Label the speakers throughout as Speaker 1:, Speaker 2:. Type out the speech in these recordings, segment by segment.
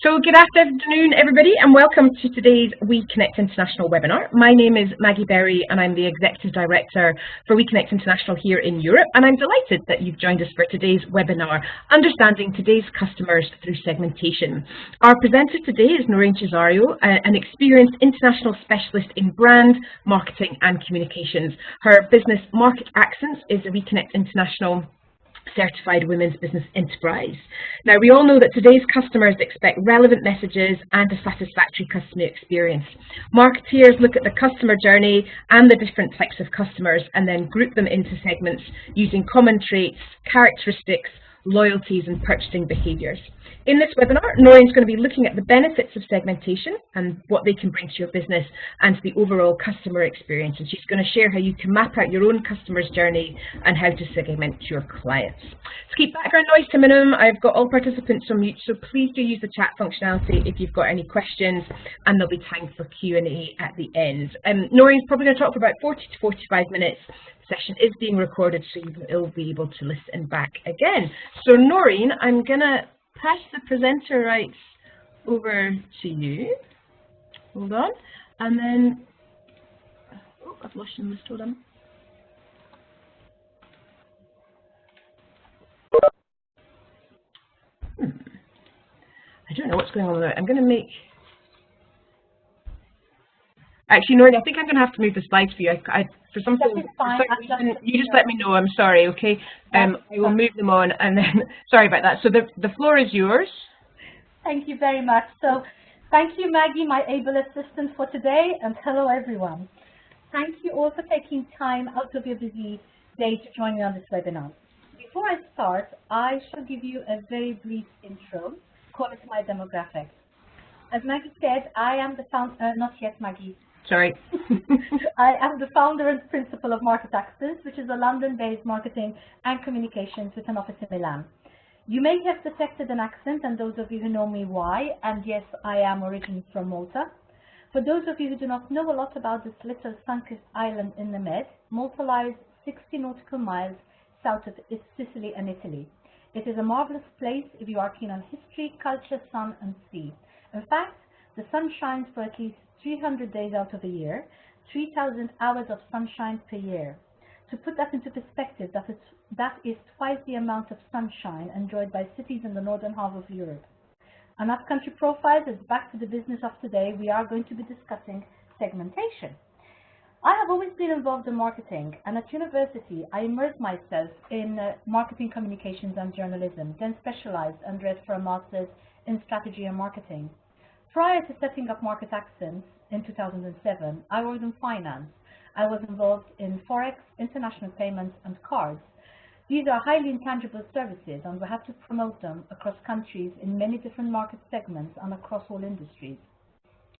Speaker 1: So good afternoon, everybody, and welcome to today's WEConnect International webinar. My name is Maggie Berry, and I'm the Executive Director for WEConnect International here in Europe, and I'm delighted that you've joined us for today's webinar, Understanding Today's Customers Through Segmentation. Our presenter today is Noreen Cesareo, an experienced international specialist in brand, marketing and communications. Her business Market Accents is a WEConnect International Certified Women's Business Enterprise. Now, we all know that today's customers expect relevant messages and a satisfactory customer experience. Marketeers look at the customer journey and the different types of customers and then group them into segments using common traits, characteristics, loyalties and purchasing behaviours. In this webinar, Noreen's going to be looking at the benefits of segmentation and what they can bring to your business and to the overall customer experience. And she's going to share how you can map out your own customer's journey and how to segment your clients. To keep background noise to minimum, I've got all participants on mute, so please do use the chat functionality if you've got any questions, and there'll be time for Q&A at the end. Noreen's probably going to talk for about 40 to 45 minutes. The session is being recorded, so you'll be able to listen back again. So Noreen, I'm going to pass the presenter rights over to you. Hold on. And then, oh, I've lost him, just hold on. I don't know what's going on there. I'm going to make... Actually, Noreen, I think I'm going to have to move the slides for you. For some reason, you just let me know. I'm sorry, okay? I will move them on, and then, sorry about that. So the floor is yours.
Speaker 2: Thank you very much. So thank you, Maggie, my able assistant for today, and hello, everyone. Thank you all for taking time out of your busy day to join me on this webinar. Before I start, I shall give you a very brief intro, call it my demographics. As Maggie said, I am the founder, not yet, Maggie.
Speaker 1: Sorry.
Speaker 2: I am the founder and principal of Market Accents, which is a London-based marketing and communications with an office in Milan. You may have detected an accent, and those of you who know me why, and yes, I am originally from Malta. For those of you who do not know a lot about this little sun-kissed island in the Med, Malta lies 60 nautical miles south of Sicily and Italy. It is a marvelous place if you are keen on history, culture, sun and sea. In fact, the sun shines for at least 300 days out of the year, 3,000 hours of sunshine per year. To put that into perspective, that is twice the amount of sunshine enjoyed by cities in the northern half of Europe. Enough country profiles, as back to the business of today, we are going to be discussing segmentation. I have always been involved in marketing, and at university I immersed myself in marketing, communications and journalism, then specialized and read for a master's in strategy and marketing. Prior to setting up Market Accents in 2007, I worked in finance. I was involved in Forex, international payments and cards. These are highly intangible services, and we have to promote them across countries in many different market segments and across all industries.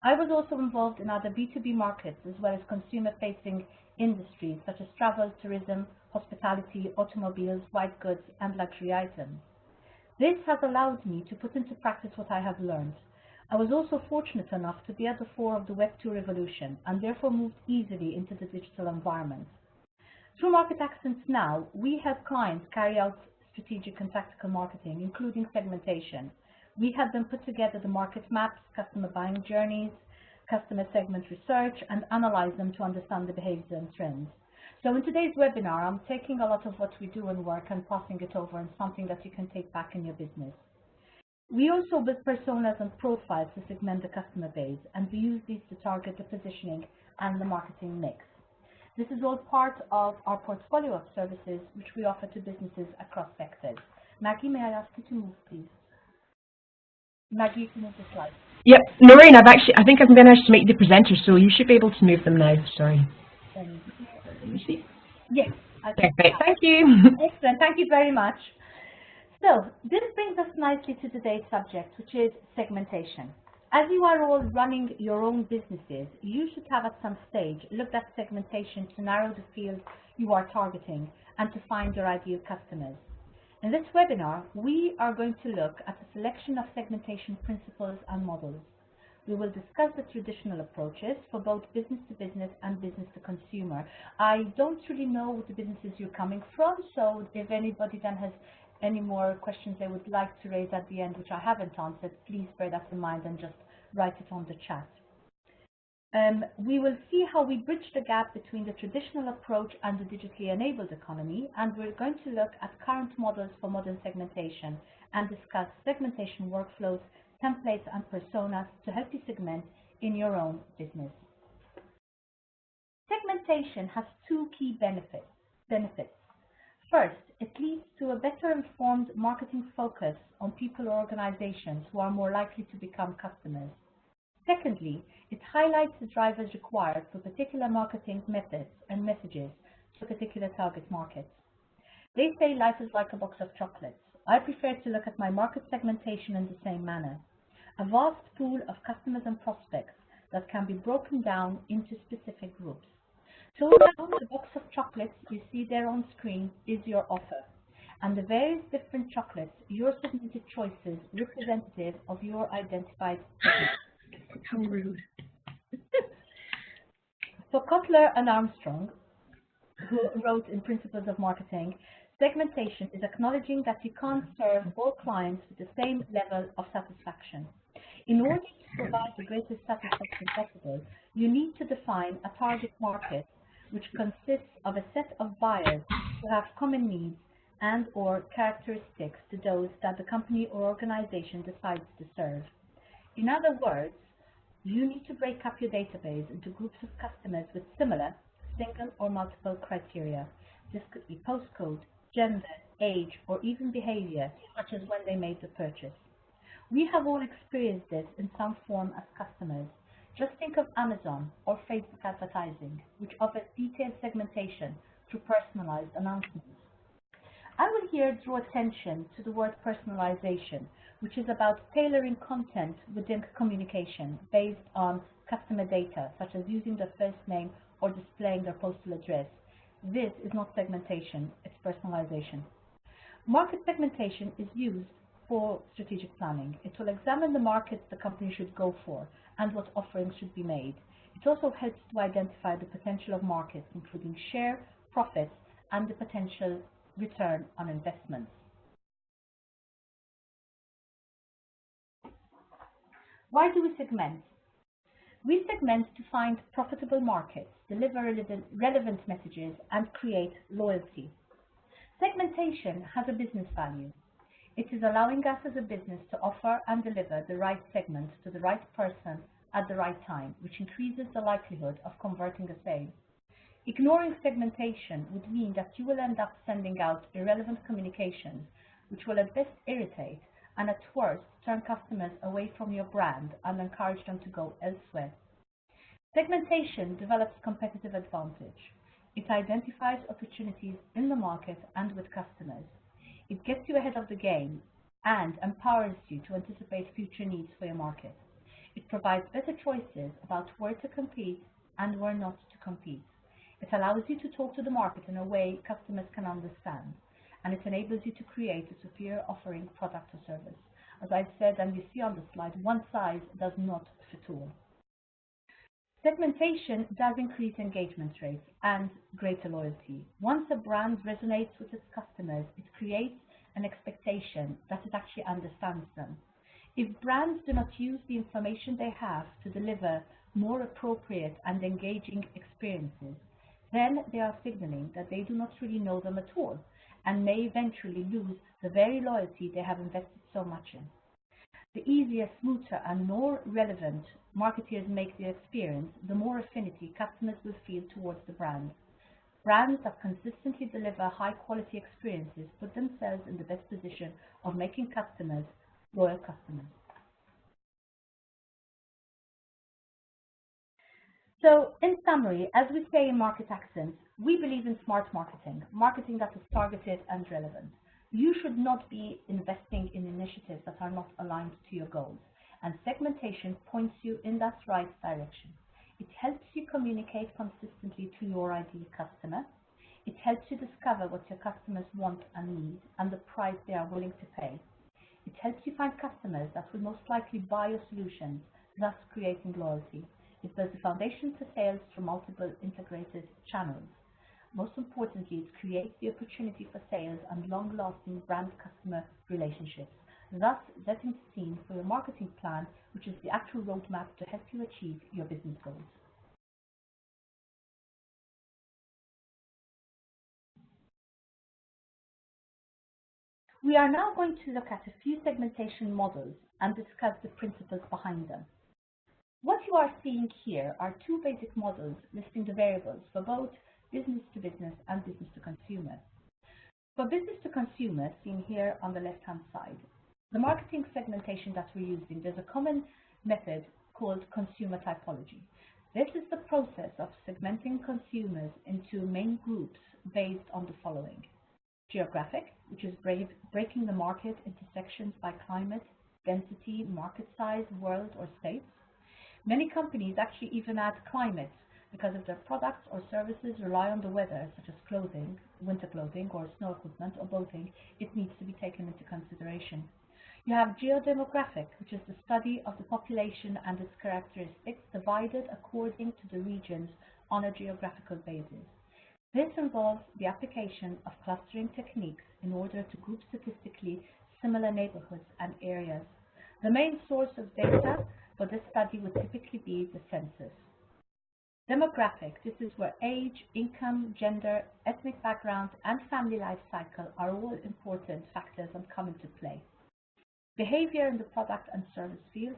Speaker 2: I was also involved in other B2B markets as well as consumer-facing industries such as travel, tourism, hospitality, automobiles, white goods and luxury items. This has allowed me to put into practice what I have learned. I was also fortunate enough to be at the fore of the Web 2 revolution and therefore moved easily into the digital environment. Through Market Accents now, we help clients carry out strategic and tactical marketing, including segmentation. We help them put together the market maps, customer buying journeys, customer segment research, and analyze them to understand the behaviors and trends. So in today's webinar, I'm taking a lot of what we do in work and passing it over in something that you can take back in your business. We also build personas and profiles to segment the customer base, and we use these to target the positioning and the marketing mix. This is all part of our portfolio of services which we offer to businesses across sectors. Maggie, may I ask you to move, please? Maggie, you can move the slide.
Speaker 1: Yep, Noreen, I think I've managed to make the presenter, so you should be able to move them now. Sorry.
Speaker 2: Let me see. Yes.
Speaker 1: Perfect. Thank you.
Speaker 2: Excellent. Thank you very much. So this brings us nicely to today's subject, which is segmentation. As you are all running your own businesses, you should have at some stage looked at segmentation to narrow the field you are targeting and to find your ideal customers. In this webinar, we are going to look at a selection of segmentation principles and models. We will discuss the traditional approaches for both business to business and business to consumer. I don't really know what the businesses you're coming from, so if anybody then has any more questions they would like to raise at the end, which I haven't answered, please bear that in mind and just write it on the chat. We will see how we bridge the gap between the traditional approach and the digitally enabled economy, and we're going to look at current models for modern segmentation and discuss segmentation workflows, templates, and personas to help you segment in your own business. Segmentation has two key benefits. First, it leads to a better informed marketing focus on people or organizations who are more likely to become customers. Secondly, it highlights the drivers required for particular marketing methods and messages to particular target markets. They say life is like a box of chocolates. I prefer to look at my market segmentation in the same manner. A vast pool of customers and prospects that can be broken down into specific groups. So now the box of chocolates you see there on screen is your offer, and the various different chocolates, your submitted choices representative of your identified segment.
Speaker 1: How rude.
Speaker 2: For Kotler and Armstrong, who wrote in Principles of Marketing, segmentation is acknowledging that you can't serve all clients with the same level of satisfaction. In order to provide the greatest satisfaction possible, you need to define a target market which consists of a set of buyers who have common needs and or characteristics to those that the company or organization decides to serve. In other words, you need to break up your database into groups of customers with similar, single or multiple criteria. This could be postcode, gender, age, or even behavior, such as when they made the purchase. We have all experienced this in some form as customers. Just think of Amazon or Facebook advertising, which offers detailed segmentation through personalized announcements. I will here draw attention to the word personalization, which is about tailoring content within communication based on customer data, such as using their first name or displaying their postal address. This is not segmentation, it's personalization. Market segmentation is used for strategic planning. It will examine the markets the company should go for and what offerings should be made. It also helps to identify the potential of markets, including share, profits, and the potential return on investments. Why do we segment? We segment to find profitable markets, deliver relevant messages, and create loyalty. Segmentation has a business value. It is allowing us as a business to offer and deliver the right segment to the right person at the right time, which increases the likelihood of converting a sale. Ignoring segmentation would mean that you will end up sending out irrelevant communications, which will at best irritate and at worst turn customers away from your brand and encourage them to go elsewhere. Segmentation develops competitive advantage. It identifies opportunities in the market and with customers. It gets you ahead of the game and empowers you to anticipate future needs for your market. It provides better choices about where to compete and where not to compete. It allows you to talk to the market in a way customers can understand, and it enables you to create a superior offering, product or service. As I said, and you see on the slide, one size does not fit all. Segmentation does increase engagement rates and greater loyalty. Once a brand resonates with its customers, it creates an expectation that it actually understands them. If brands do not use the information they have to deliver more appropriate and engaging experiences, then they are signaling that they do not really know them at all and may eventually lose the very loyalty they have invested so much in. The easier, smoother, and more relevant marketeers make the experience, the more affinity customers will feel towards the brand. Brands that consistently deliver high-quality experiences put themselves in the best position of making customers loyal customers. So, in summary, as we say in market accents, we believe in smart marketing, marketing that is targeted and relevant. You should not be investing in initiatives that are not aligned to your goals, and segmentation points you in that right direction. It helps you communicate consistently to your ideal customer. It helps you discover what your customers want and need and the price they are willing to pay. It helps you find customers that will most likely buy your solutions, thus creating loyalty. It builds a foundation for sales through multiple integrated channels. Most importantly, it creates the opportunity for sales and long-lasting brand-customer relationships, thus setting the scene for your marketing plan, which is the actual roadmap to help you achieve your business goals. We are now going to look at a few segmentation models and discuss the principles behind them. What you are seeing here are two basic models listing the variables for both business to business and business to consumer. For business to consumer, seen here on the left-hand side, the marketing segmentation that we're using, there's a common method called consumer typology. This is the process of segmenting consumers into main groups based on the following. Geographic, which is breaking the market into sections by climate, density, market size, world, or states. Many companies actually even add climate because if their products or services rely on the weather, such as clothing, winter clothing, or snow equipment, or boating, it needs to be taken into consideration. You have geodemographic, which is the study of the population and its characteristics divided according to the regions on a geographical basis. This involves the application of clustering techniques in order to group statistically similar neighborhoods and areas. The main source of data for this study would typically be the census. Demographic, this is where age, income, gender, ethnic background, and family life cycle are all important factors and come into play. Behavior in the product and service field,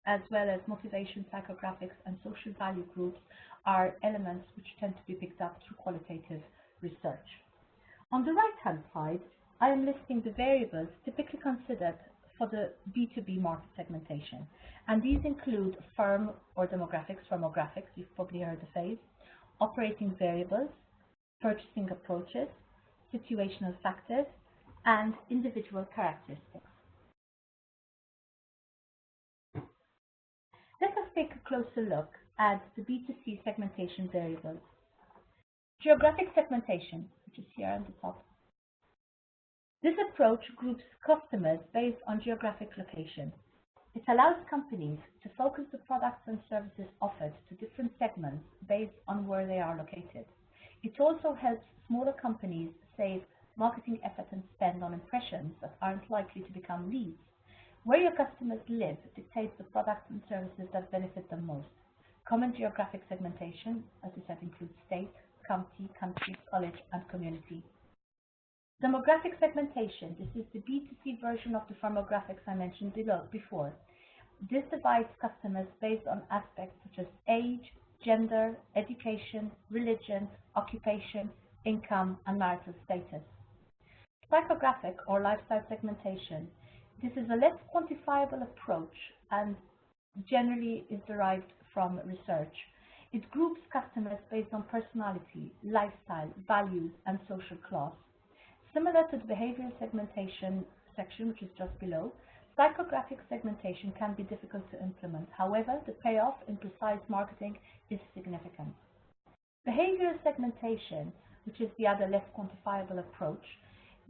Speaker 2: as well as motivation, psychographics, and social value groups are elements which tend to be picked up through qualitative research. On the right-hand side, I am listing the variables typically considered for the B2B market segmentation, and these include firm or firmographics, you've probably heard the phrase, operating variables, purchasing approaches, situational factors, and individual characteristics. Let us take a closer look at the B2C segmentation variables. Geographic segmentation, which is here on the top. This approach groups customers based on geographic location. It allows companies to focus the products and services offered to different segments based on where they are located. It also helps smaller companies save marketing effort and spend on impressions that aren't likely to become leads. Where your customers live dictates the products and services that benefit them most. Common geographic segmentation, as we said, includes state, county, country, college, and community. Demographic segmentation, this is the B2C version of the firmographics I mentioned before. This divides customers based on aspects such as age, gender, education, religion, occupation, income, and marital status. Psychographic or lifestyle segmentation, this is a less quantifiable approach and generally is derived from research. It groups customers based on personality, lifestyle, values, and social class. Similar to the behavioral segmentation section, which is just below, psychographic segmentation can be difficult to implement. However, the payoff in precise marketing is significant. Behavioral segmentation, which is the other less quantifiable approach,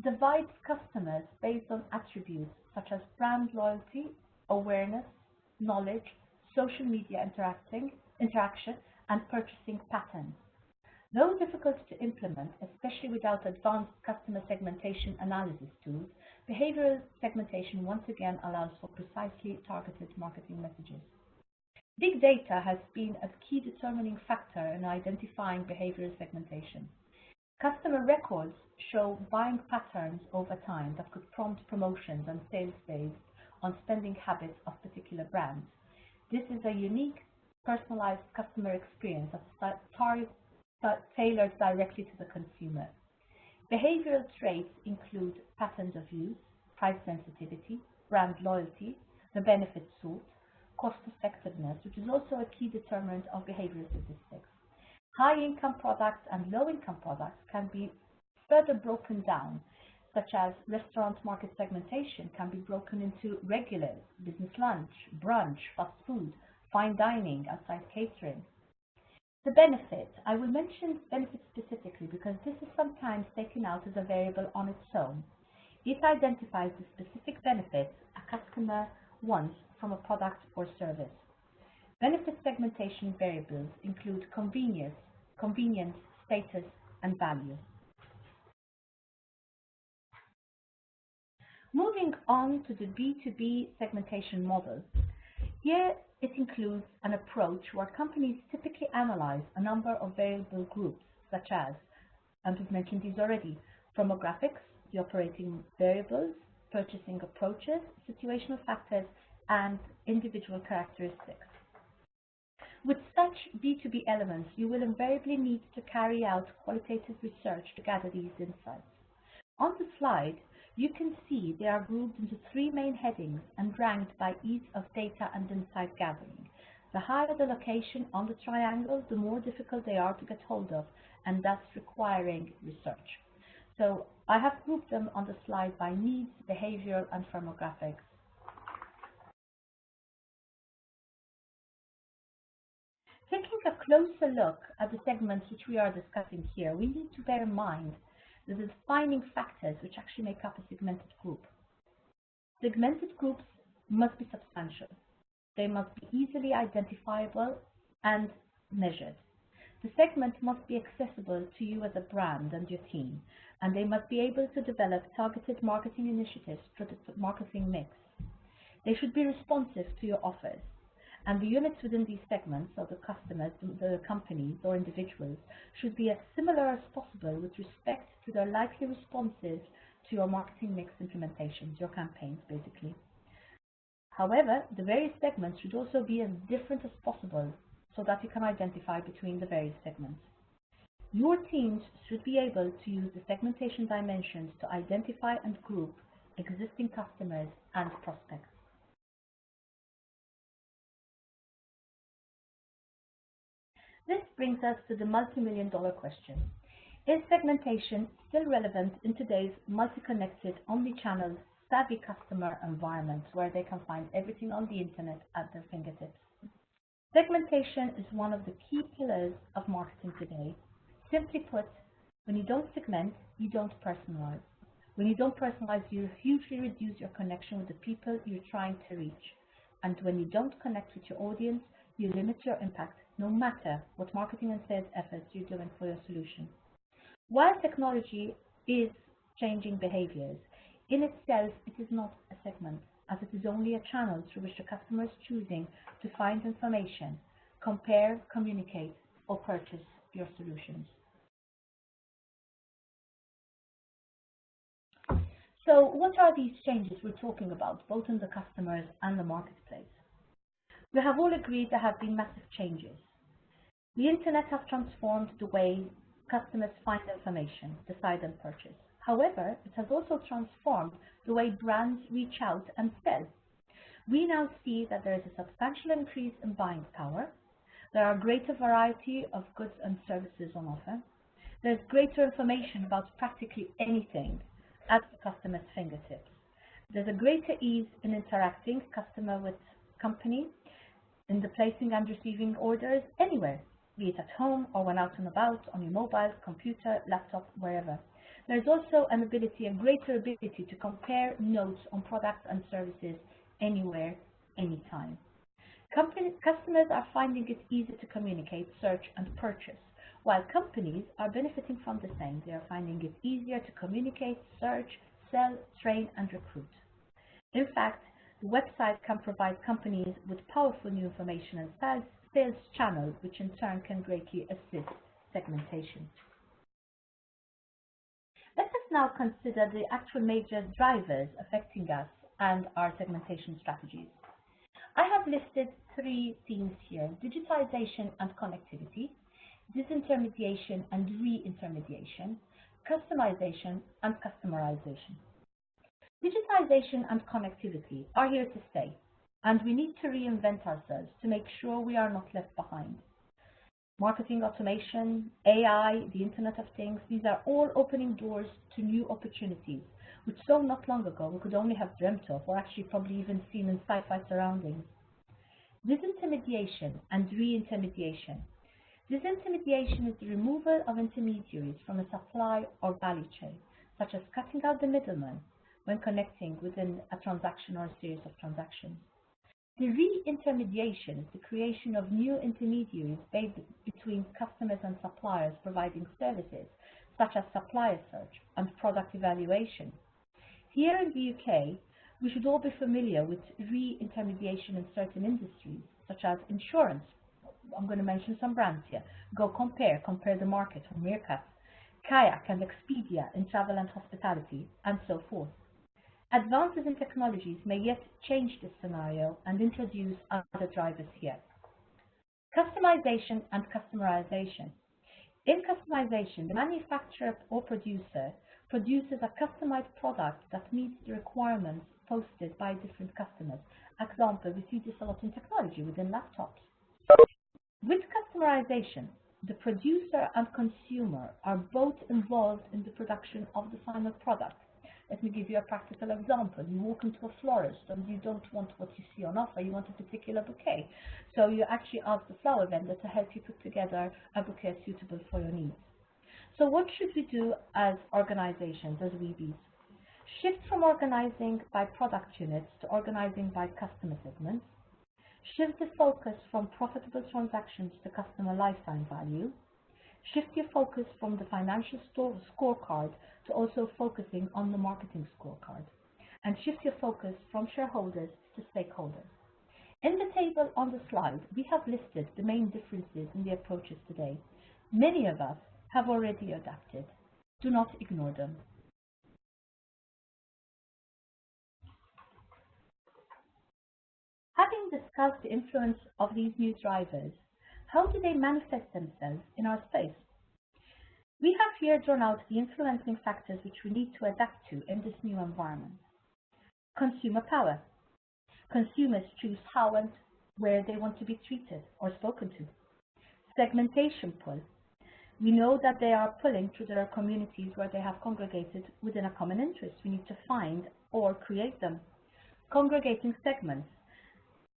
Speaker 2: divides customers based on attributes such as brand loyalty, awareness, knowledge, social media interaction, and purchasing patterns. Though difficult to implement, especially without advanced customer segmentation analysis tools, behavioral segmentation once again allows for precisely targeted marketing messages. Big data has been a key determining factor in identifying behavioral segmentation. Customer records show buying patterns over time that could prompt promotions and sales based on spending habits of particular brands. This is a unique, personalized customer experience that's tailored directly to the consumer. Behavioral traits include patterns of use, price sensitivity, brand loyalty, the benefit sought, cost effectiveness, which is also a key determinant of behavioral statistics. High-income products and low-income products can be further broken down, such as restaurant market segmentation can be broken into regulars, business lunch, brunch, fast food, fine dining, outside catering. The benefit, I will mention benefit specifically because this is sometimes taken out as a variable on its own. It identifies the specific benefits a customer wants from a product or service. Benefit segmentation variables include convenience, status, and value. Moving on to the B2B segmentation model. Here it includes an approach where companies typically analyze a number of variable groups such as, and we've mentioned these already, firmographics, the operating variables, purchasing approaches, situational factors, and individual characteristics. With such B2B elements, you will invariably need to carry out qualitative research to gather these insights. On the slide, you can see they are grouped into three main headings and ranked by ease of data and insight gathering. The higher the location on the triangle, the more difficult they are to get hold of, and thus requiring research. So I have grouped them on the slide by needs, behavioral, and firmographics. Taking a closer look at the segments which we are discussing here, we need to bear in mind the defining factors which actually make up a segmented group. Segmented groups must be substantial. They must be easily identifiable and measured. The segment must be accessible to you as a brand and your team, and they must be able to develop targeted marketing initiatives for the marketing mix. They should be responsive to your offers, and the units within these segments, so the customers, the companies or individuals, should be as similar as possible with respect to their likely responses to your marketing mix implementations, your campaigns basically. However, the various segments should also be as different as possible so that you can identify between the various segments. Your teams should be able to use the segmentation dimensions to identify and group existing customers and prospects. This brings us to the multi-million-dollar question. Is segmentation still relevant in today's multi-connected, omni-channel, savvy customer environment where they can find everything on the internet at their fingertips? Segmentation is one of the key pillars of marketing today. Simply put, when you don't segment, you don't personalize. When you don't personalize, you hugely reduce your connection with the people you're trying to reach. And when you don't connect with your audience, you limit your impact, no matter what marketing and sales efforts you're doing for your solution. While technology is changing behaviors, in itself it is not a segment, as it is only a channel through which the customer is choosing to find information, compare, communicate, or purchase your solutions. So what are these changes we're talking about, both in the customers and the marketplace? We have all agreed there have been massive changes. The internet has transformed the way customers find information, decide and purchase. However, it has also transformed the way brands reach out and sell. We now see that there is a substantial increase in buying power. There are a greater variety of goods and services on offer. There's greater information about practically anything at the customer's fingertips. There's a greater ease in interacting customer with company, in the placing and receiving orders anywhere, be it at home or when out and about, on your mobile, computer, laptop, wherever. There's also a greater ability to compare notes on products and services anywhere, anytime. Customers are finding it easy to communicate, search, and purchase, while companies are benefiting from the same. They are finding it easier to communicate, search, sell, train, and recruit. In fact, the website can provide companies with powerful new information and sales channels, which in turn can greatly assist segmentation. Let us now consider the actual major drivers affecting us and our segmentation strategies. I have listed three themes here: digitization and connectivity, disintermediation and re-intermediation, customization and customerization. Digitization and connectivity are here to stay, and we need to reinvent ourselves to make sure we are not left behind. Marketing automation, AI, the Internet of Things, these are all opening doors to new opportunities, which so not long ago we could only have dreamt of, or actually probably even seen in sci-fi surroundings. Disintermediation and re-intermediation. Disintermediation is the removal of intermediaries from a supply or value chain, such as cutting out the middleman when connecting within a transaction or a series of transactions. The re-intermediation is the creation of new intermediaries between customers and suppliers providing services such as supplier search and product evaluation. Here in the UK, we should all be familiar with re-intermediation in certain industries, such as insurance. I'm going to mention some brands here. Go Compare the Market from Meerkat, Kayak and Expedia in travel and hospitality, and so forth. Advances in technologies may yet change this scenario and introduce other drivers here. Customization and customerization. In customization, the manufacturer or producer produces a customized product that meets the requirements posted by different customers. Example, we see this a lot in technology within laptops. With customerization, the producer and consumer are both involved in the production of the final product. Let me give you a practical example. You walk into a florist and you don't want what you see on offer, you want a particular bouquet. So you actually ask the flower vendor to help you put together a bouquet suitable for your needs. So what should we do as organizations, as WEBs? Shift from organizing by product units to organizing by customer segments. Shift the focus from profitable transactions to customer lifetime value. Shift your focus from the financial scorecard to also focusing on the marketing scorecard. And shift your focus from shareholders to stakeholders. In the table on the slide, we have listed the main differences in the approaches today. Many of us have already adapted. Do not ignore them. Having discussed the influence of these new drivers, how do they manifest themselves in our space? We have here drawn out the influencing factors which we need to adapt to in this new environment. Consumer power. Consumers choose how and where they want to be treated or spoken to. Segmentation pull. We know that they are pulling through their communities where they have congregated within a common interest. We need to find or create them. Congregating segments.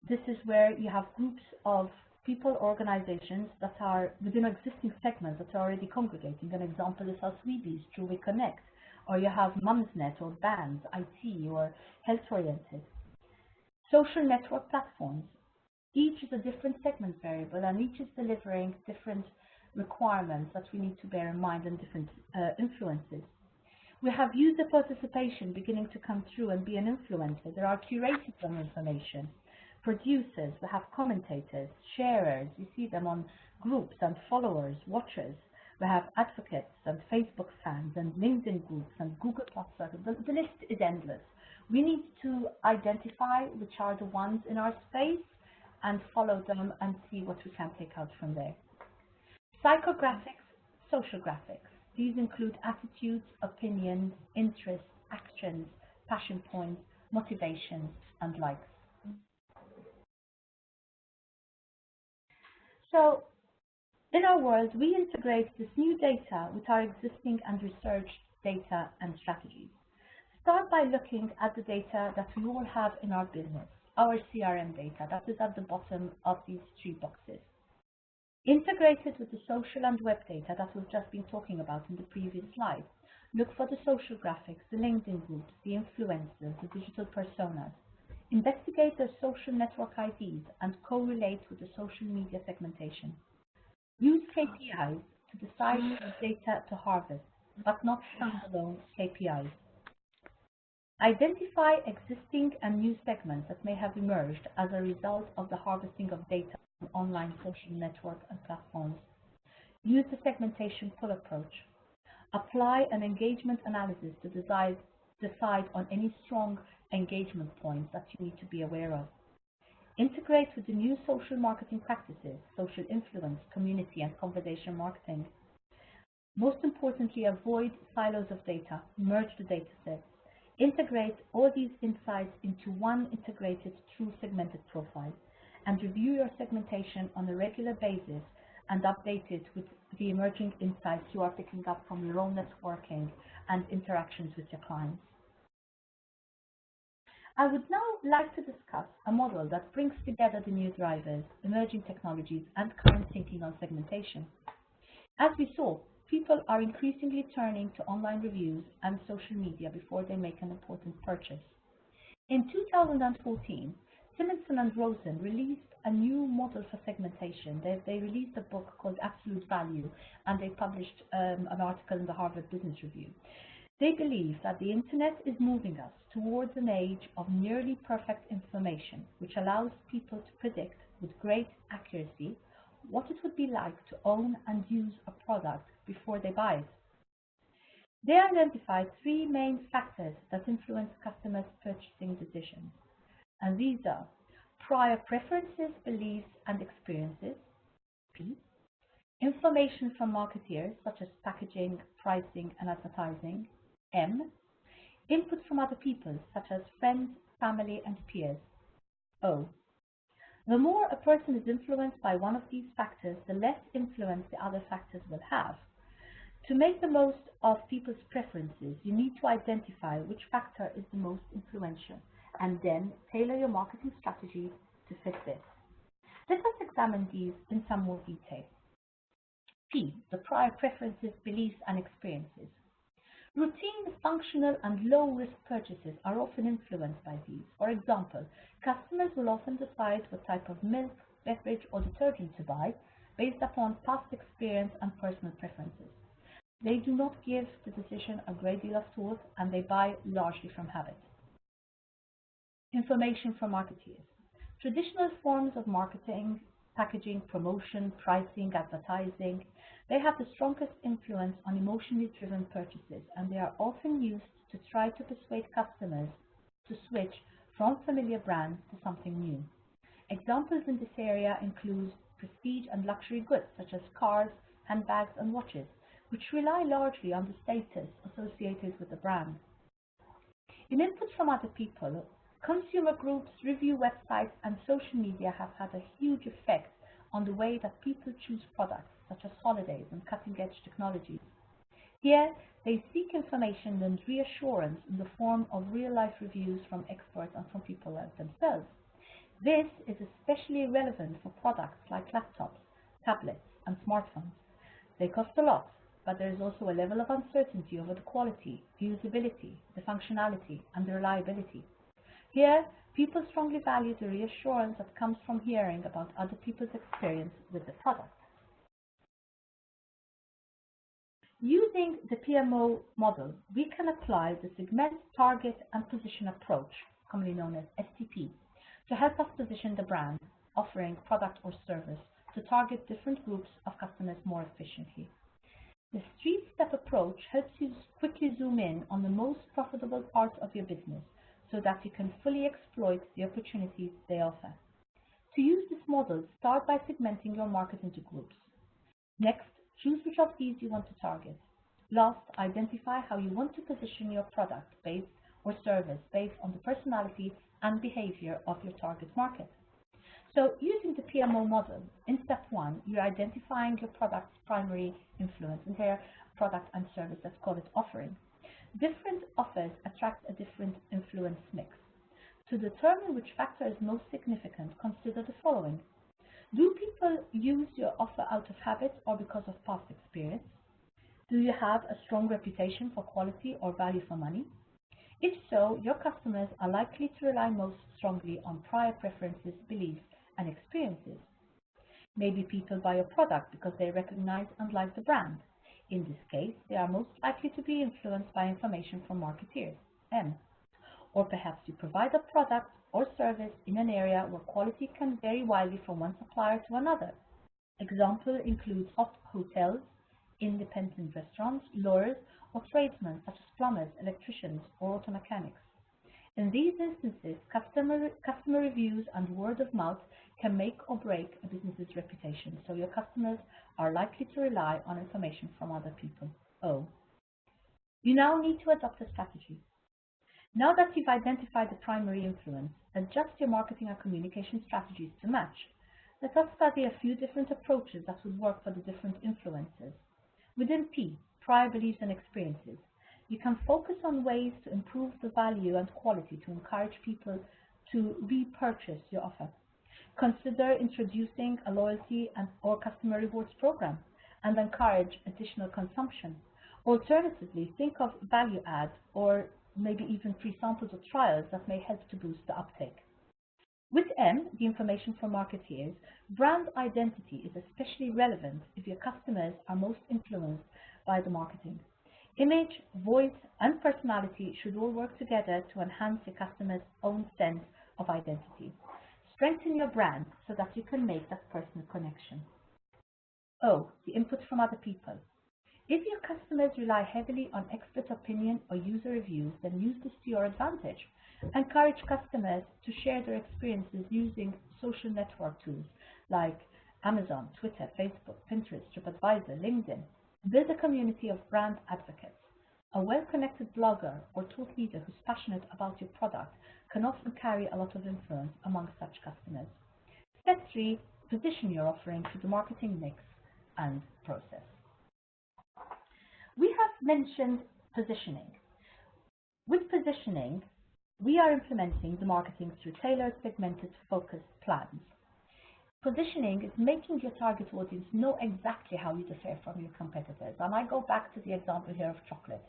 Speaker 2: This is where you have groups of people, organizations that are within existing segments that are already congregating. An example is us WEBs through WEConnect, or you have Mumsnet or bands, IT or health-oriented. Social network platforms. Each is a different segment variable and each is delivering different requirements that we need to bear in mind and different influences. We have user participation beginning to come through and be an influencer. There are curators of information. Producers, we have commentators, sharers, you see them on groups and followers, watchers. We have advocates and Facebook fans and LinkedIn groups and Google Plus circles. The list is endless. We need to identify which are the ones in our space and follow them and see what we can take out from there. Psychographics, social graphics. These include attitudes, opinions, interests, actions, passion points, motivations, and likes. So, in our world, we integrate this new data with our existing and researched data and strategies. Start by looking at the data that we all have in our business, our CRM data, that is at the bottom of these three boxes. Integrated with the social and web data that we've just been talking about in the previous slide. Look for the social graphics, the LinkedIn groups, the influencers, the digital personas. Investigate their social network IDs and correlate with the social media segmentation. Use KPIs to decide the data to harvest, but not standalone KPIs. Identify existing and new segments that may have emerged as a result of the harvesting of data from online social network and platforms. Use the segmentation pull approach. Apply an engagement analysis to decide on any strong engagement points that you need to be aware of. Integrate with the new social marketing practices, social influence, community, and conversation marketing. Most importantly, avoid silos of data, merge the data sets. Integrate all these insights into one integrated, true segmented profile, and review your segmentation on a regular basis and update it with the emerging insights you are picking up from your own networking and interactions with your clients. I would now like to discuss a model that brings together the new drivers, emerging technologies, and current thinking on segmentation. As we saw, people are increasingly turning to online reviews and social media before they make an important purchase. In 2014, Simonson and Rosen released a new model for segmentation. They released a book called Absolute Value, and they published an article in the Harvard Business Review. They believe that the internet is moving us towards an age of nearly perfect information, which allows people to predict with great accuracy what it would be like to own and use a product before they buy it. They identified three main factors that influence customers' purchasing decisions, and these are prior preferences, beliefs, and experiences, P, information from marketeers such as packaging, pricing, and advertising, M, input from other people such as friends, family, and peers, O. The more a person is influenced by one of these factors, the less influence the other factors will have. To make the most of people's preferences, you need to identify which factor is the most influential and then tailor your marketing strategy to fit this. Let us examine these in some more detail. P, the prior preferences, beliefs, and experiences. Routine, functional, and low-risk purchases are often influenced by these. For example, customers will often decide what type of milk, beverage, or detergent to buy based upon past experience and personal preferences. They do not give the decision a great deal of thought, and they buy largely from habit. Information from marketeers. Traditional forms of marketing, packaging, promotion, pricing, advertising, they have the strongest influence on emotionally driven purchases, and they are often used to try to persuade customers to switch from familiar brands to something new. Examples in this area include prestige and luxury goods such as cars, handbags, and watches, which rely largely on the status associated with the brand. In input from other people, consumer groups, review websites, and social media have had a huge effect on the way that people choose products, such as holidays and cutting-edge technologies. Here, they seek information and reassurance in the form of real-life reviews from experts and from people themselves. This is especially relevant for products like laptops, tablets, and smartphones. They cost a lot, but there is also a level of uncertainty over the quality, the usability, the functionality, and the reliability. Here, people strongly value the reassurance that comes from hearing about other people's experience with the product. Using the PMO model, we can apply the segment, target, and position approach, commonly known as STP, to help us position the brand, offering product or service, to target different groups of customers more efficiently. The three-step approach helps you quickly zoom in on the most profitable parts of your business so that you can fully exploit the opportunities they offer. To use this model, start by segmenting your market into groups. Next, choose which of these you want to target. Last, identify how you want to position your product or service based on the personality and behavior of your target market. So, using the PMO model, in step 1, you're identifying your product's primary influence, and their product and service, let's call it offering. Different offers attract a different influence mix. To determine which factor is most significant, consider the following. Do people use your offer out of habit or because of past experience? Do you have a strong reputation for quality or value for money? If so, your customers are likely to rely most strongly on prior preferences, beliefs, and experiences. Maybe people buy your product because they recognize and like the brand. In this case, they are most likely to be influenced by information from marketeers, M. Or perhaps you provide a product or service in an area where quality can vary widely from one supplier to another. Example includes hotels, independent restaurants, lawyers, or tradesmen such as plumbers, electricians, or auto mechanics. In these instances, customer reviews and word of mouth can make or break a business's reputation, so your customers are likely to rely on information from other people. O. You now need to adopt a strategy. Now that you've identified the primary influence, adjust your marketing and communication strategies to match. Let us study a few different approaches that would work for the different influences. Within P, prior beliefs and experiences, you can focus on ways to improve the value and quality to encourage people to repurchase your offer. Consider introducing a loyalty or customer rewards program and encourage additional consumption. Alternatively, think of value adds or maybe even free samples or trials that may help to boost the uptake. With M, the information for marketeers, brand identity is especially relevant if your customers are most influenced by the marketing. Image, voice, and personality should all work together to enhance your customer's own sense of identity. Strengthen your brand so that you can make that personal connection. O, the input from other people. If your customers rely heavily on expert opinion or user reviews, then use this to your advantage. Encourage customers to share their experiences using social network tools like Amazon, Twitter, Facebook, Pinterest, TripAdvisor, LinkedIn. Build a community of brand advocates. A well-connected blogger or thought leader who's passionate about your product can often carry a lot of influence among such customers. Step 3, position your offering to the marketing mix and process. We have mentioned positioning. With positioning, we are implementing the marketing through tailored, segmented, focused plans. Positioning is making your target audience know exactly how you differ from your competitors. And I go back to the example here of chocolate.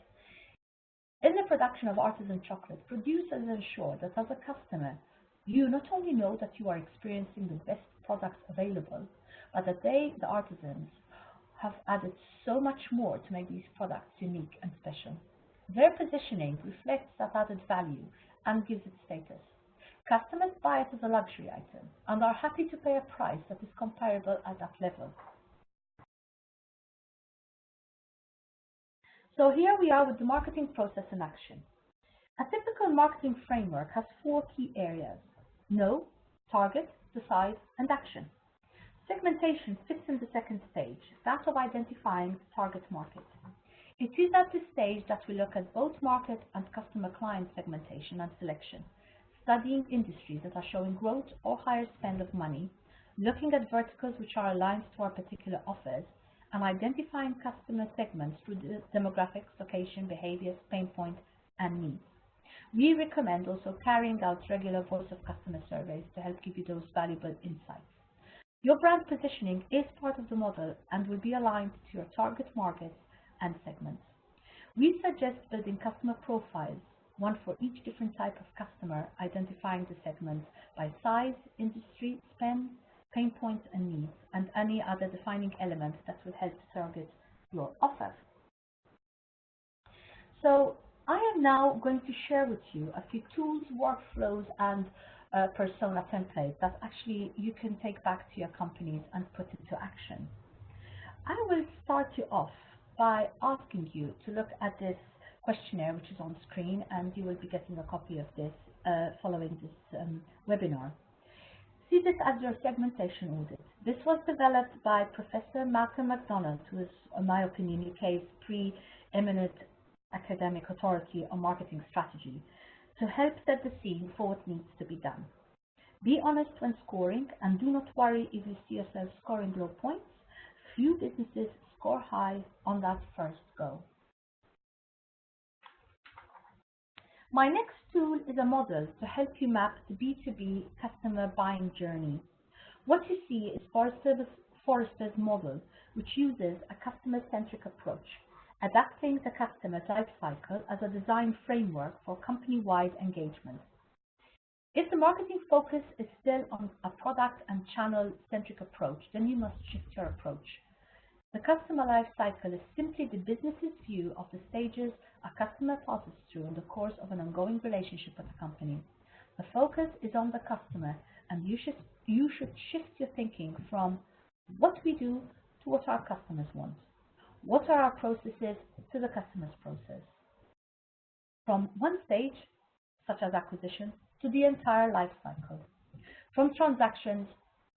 Speaker 2: In the production of artisan chocolate, producers ensure that as a customer, you not only know that you are experiencing the best products available, but that they, the artisans, have added so much more to make these products unique and special. Their positioning reflects that added value and gives it status. Customers buy it as a luxury item and are happy to pay a price that is comparable at that level. So here we are with the marketing process in action. A typical marketing framework has 4 key areas: know, target, decide, and action. Segmentation fits in the second stage, that of identifying the target market. It is at this stage that we look at both market and customer client segmentation and selection, studying industries that are showing growth or higher spend of money, looking at verticals which are aligned to our particular offers, and identifying customer segments through the demographics, location, behaviors, pain points, and needs. We recommend also carrying out regular voice of customer surveys to help give you those valuable insights. Your brand positioning is part of the model and will be aligned to your target markets and segments. We suggest building customer profiles, one for each different type of customer, identifying the segments by size, industry, spend, pain points and needs, and any other defining elements that will help to target your offer. So I am now going to share with you a few tools, workflows, and persona templates that actually you can take back to your companies and put into action. I will start you off by asking you to look at this questionnaire which is on screen, and you will be getting a copy of this following this webinar. See this as your segmentation audit. This was developed by Professor Malcolm MacDonald, who is, in my opinion, UK's preeminent academic authority on marketing strategy, to help set the scene for what needs to be done. Be honest when scoring, and do not worry if you see yourself scoring low points. Few businesses score high on that first go. My next tool is a model to help you map the B2B customer buying journey. What you see is Forrester's model, which uses a customer-centric approach, adapting the customer life cycle as a design framework for company-wide engagement. If the marketing focus is still on a product and channel-centric approach, then you must shift your approach. The customer life cycle is simply the business's view of the stages a customer passes through in the course of an ongoing relationship with the company. The focus is on the customer, and you should shift your thinking from what we do to what our customers want. What are our processes to the customer's process? From one stage, such as acquisition, to the entire life cycle. From transactions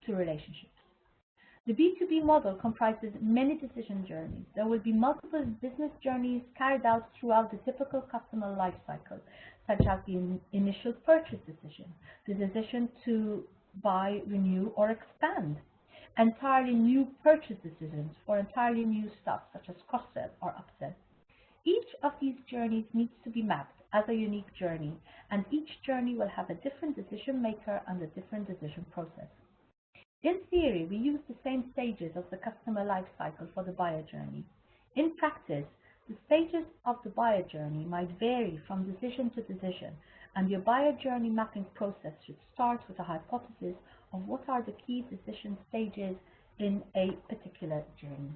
Speaker 2: to relationships. The B2B model comprises many decision journeys. There will be multiple business journeys carried out throughout the typical customer life cycle, such as the initial purchase decision, the decision to buy, renew, or expand, entirely new purchase decisions for entirely new stuff, such as cross-sell or upsell. Each of these journeys needs to be mapped as a unique journey, and each journey will have a different decision maker and a different decision process. In theory, we use the same stages of the customer life cycle for the buyer journey. In practice, the stages of the buyer journey might vary from decision to decision, and your buyer journey mapping process should start with a hypothesis of what are the key decision stages in a particular journey.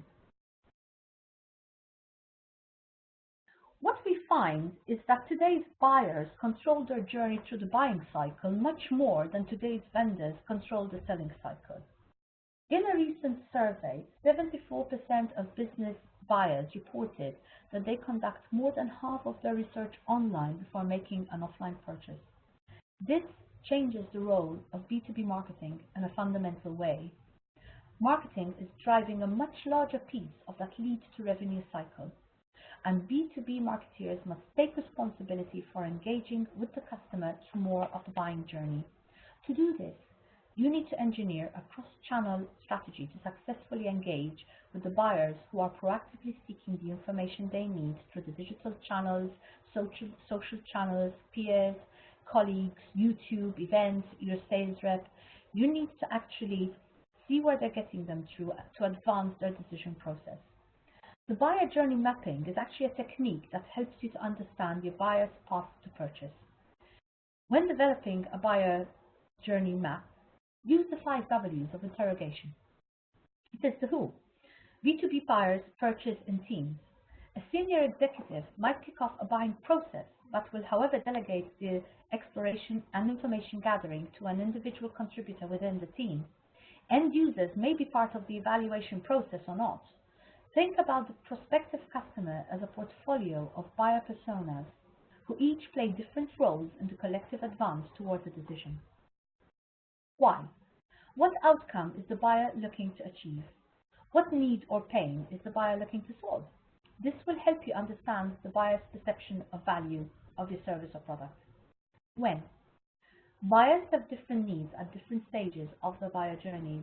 Speaker 2: What we find is that today's buyers control their journey through the buying cycle much more than today's vendors control the selling cycle. In a recent survey, 74% of business buyers reported that they conduct more than half of their research online before making an offline purchase. This changes the role of B2B marketing in a fundamental way. Marketing is driving a much larger piece of that lead to revenue cycle, and B2B marketeers must take responsibility for engaging with the customer through more of the buying journey. To do this, you need to engineer a cross-channel strategy to successfully engage with the buyers who are proactively seeking the information they need through the digital channels, social channels, peers, colleagues, YouTube, events, your sales rep. You need to actually see where they're getting them through to advance their decision process. The buyer journey mapping is actually a technique that helps you to understand your buyer's path to purchase. When developing a buyer journey map, use the 5 W's of interrogation. It is the who. B2B buyers purchase in teams. A senior executive might kick off a buying process, but will, however, delegate the exploration and information gathering to an individual contributor within the team. End users may be part of the evaluation process or not. Think about the prospective customer as a portfolio of buyer personas who each play different roles in the collective advance towards a decision. Why? What outcome is the buyer looking to achieve? What need or pain is the buyer looking to solve? This will help you understand the buyer's perception of value of your service or product. When? Buyers have different needs at different stages of the buyer journey.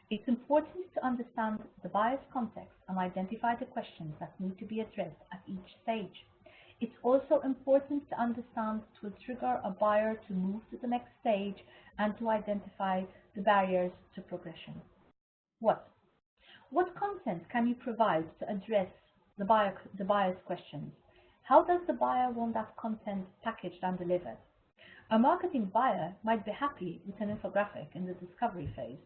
Speaker 2: It's important to understand the buyer's context and identify the questions that need to be addressed at each stage. It's also important to understand what will trigger a buyer to move to the next stage and to identify the barriers to progression. What content can you provide to address the buyer's questions? How does the buyer want that content packaged and delivered? A marketing buyer might be happy with an infographic in the discovery phase,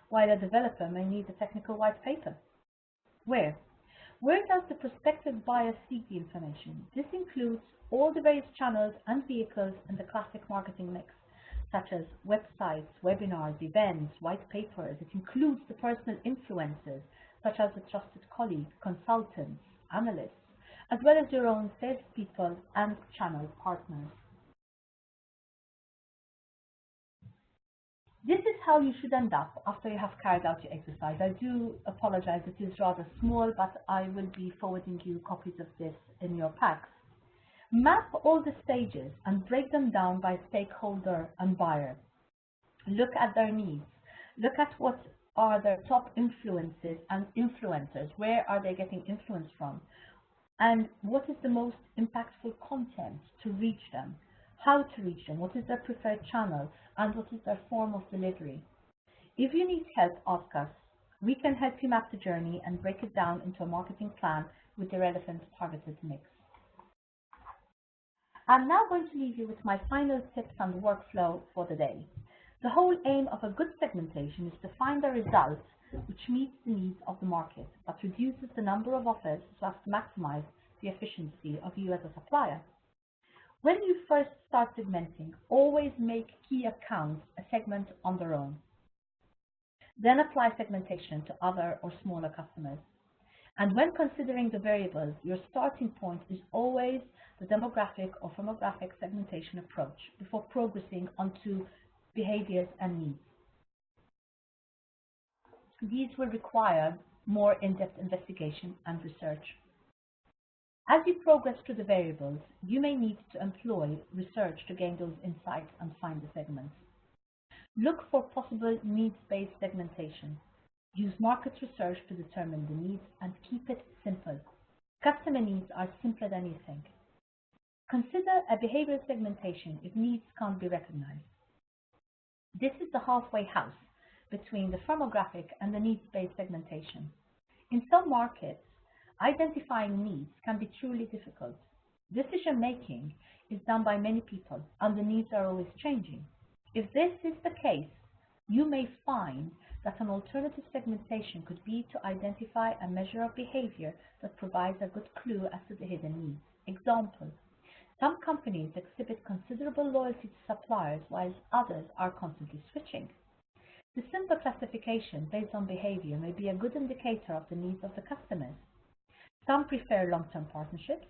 Speaker 2: while a developer may need a technical white paper. Where does the prospective buyer seek the information? This includes all the various channels and vehicles in the classic marketing mix, such as websites, webinars, events, white papers. It includes the personal influencers, such as a trusted colleague, consultants, analysts, as well as your own salespeople and channel partners. This is how you should end up after you have carried out your exercise. I do apologize, it is rather small, but I will be forwarding you copies of this in your packs. Map all the stages and break them down by stakeholder and buyer. Look at their needs. Look at what are their top influences and influencers. Where are they getting influence from? And what is the most impactful content to reach them? How to reach them? What is their preferred channel? And what is their form of delivery? If you need help, ask us. We can help you map the journey and break it down into a marketing plan with the relevant targeted mix. I'm now going to leave you with my final tips and workflow for the day. The whole aim of a good segmentation is to find a result which meets the needs of the market, but reduces the number of offers so as to maximize the efficiency of you as a supplier. When you first start segmenting, always make key accounts a segment on their own. Then apply segmentation to other or smaller customers. And when considering the variables, your starting point is always the demographic or firmographic segmentation approach before progressing onto behaviors and needs. These will require more in-depth investigation and research. As you progress through the variables, you may need to employ research to gain those insights and find the segments. Look for possible needs-based segmentation. Use market research to determine the needs and keep it simple. Customer needs are simpler than you think. Consider a behavioral segmentation if needs can't be recognized. This is the halfway house between the firmographic and the needs-based segmentation. In some markets, identifying needs can be truly difficult. Decision making is done by many people and the needs are always changing. If this is the case, you may find that an alternative segmentation could be to identify a measure of behavior that provides a good clue as to the hidden needs. Example, some companies exhibit considerable loyalty to suppliers whilst others are constantly switching. The simple classification based on behavior may be a good indicator of the needs of the customers. Some prefer long-term partnerships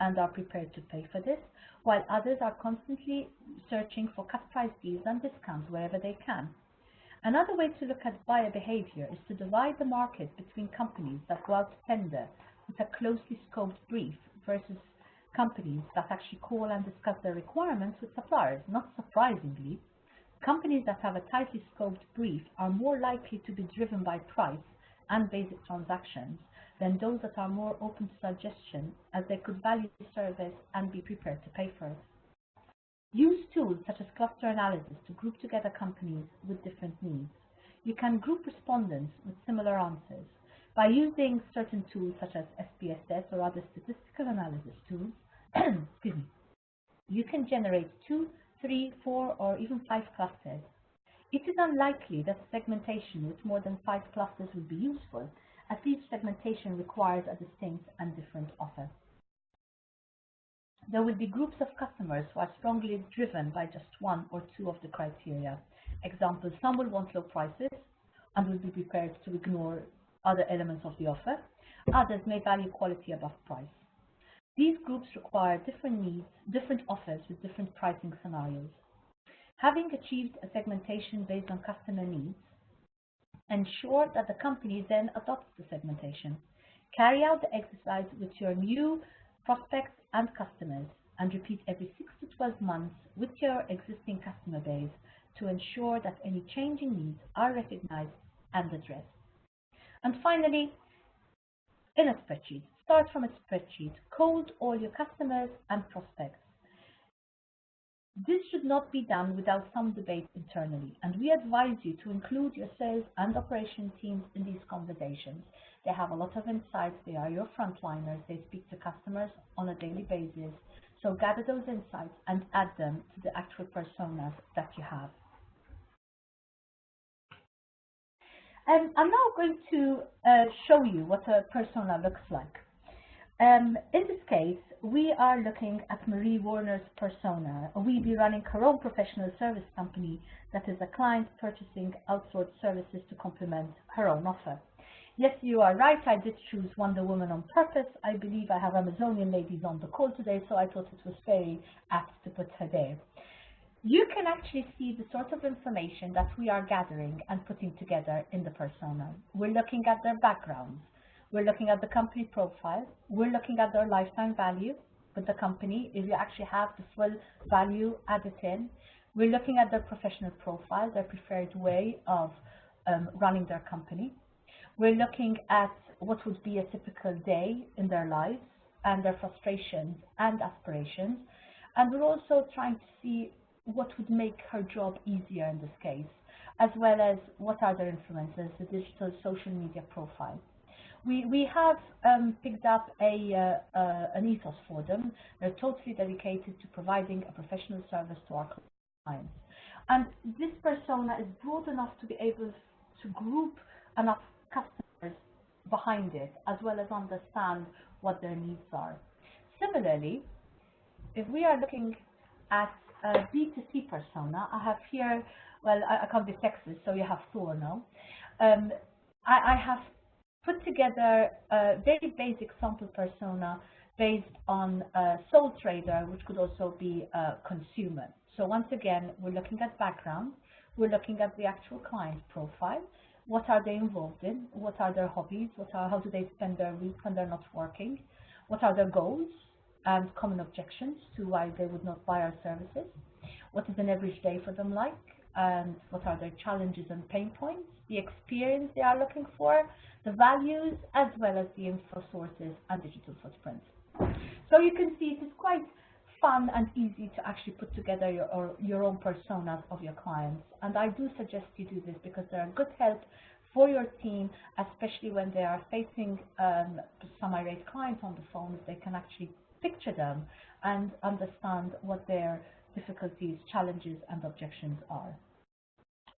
Speaker 2: and are prepared to pay for this, while others are constantly searching for cut price deals and discounts wherever they can. Another way to look at buyer behavior is to divide the market between companies that go out to tender with a closely scoped brief versus companies that actually call and discuss their requirements with suppliers. Not surprisingly, companies that have a tightly scoped brief are more likely to be driven by price and basic transactions than those that are more open to suggestion, as they could value the service and be prepared to pay for it. Use tools such as cluster analysis to group together companies with different needs. You can group respondents with similar answers. By using certain tools such as SPSS or other statistical analysis tools, excuse me, you can generate 2, 3, 4, or even 5 clusters. It is unlikely that segmentation with more than 5 clusters will be useful, as each segmentation requires a distinct and different offer. There will be groups of customers who are strongly driven by just 1 or 2 of the criteria. Example, some will want low prices and will be prepared to ignore other elements of the offer. Others may value quality above price. These groups require different needs, different offers with different pricing scenarios. Having achieved a segmentation based on customer needs, ensure that the company then adopts the segmentation. Carry out the exercise with your new prospects and customers and repeat every 6 to 12 months with your existing customer base to ensure that any changing needs are recognized and addressed. And finally, in a spreadsheet, start from a spreadsheet, code all your customers and prospects. This should not be done without some debate internally, and we advise you to include your sales and operation teams in these conversations. They have a lot of insights, they are your frontliners, they speak to customers on a daily basis, so gather those insights and add them to the actual personas that you have. I'm now going to show you what a persona looks like. In this case, we are looking at Marie Warner's persona. We'll be running her own professional service company that is a client purchasing outsourced services to complement her own offer. Yes, you are right, I did choose Wonder Woman on purpose. I believe I have Amazonian ladies on the call today, so I thought it was very apt to put her there. You can actually see the sort of information that we are gathering and putting together in the persona. We're looking at their backgrounds. We're looking at the company profile. We're looking at their lifetime value with the company, if you actually have the full value added in. We're looking at their professional profile, their preferred way of running their company. We're looking at what would be a typical day in their lives and their frustrations and aspirations. And we're also trying to see what would make her job easier in this case, as well as what are their influences, the digital social media profile. We have picked up an ethos for them. They're totally dedicated to providing a professional service to our clients. And this persona is broad enough to be able to group enough customers behind it, as well as understand what their needs are. Similarly, if we are looking at a B2C persona, I have here, well, I can't be sexist, so you have Thor now. I have put together a very basic sample persona based on a sole trader, which could also be a consumer. So once again, we're looking at background, we're looking at the actual client profile, what are they involved in, what are their hobbies, how do they spend their week when they're not working, what are their goals and common objections to why they would not buy our services, what is an average day for them like, and what are their challenges and pain points, the experience they are looking for, the values, as well as the info sources and digital footprints. So you can see it is quite fun and easy to actually put together your own personas of your clients. And I do suggest you do this because they're a good help for your team, especially when they are facing some irate clients on the phone. They can actually picture them and understand what their difficulties, challenges, and objections are.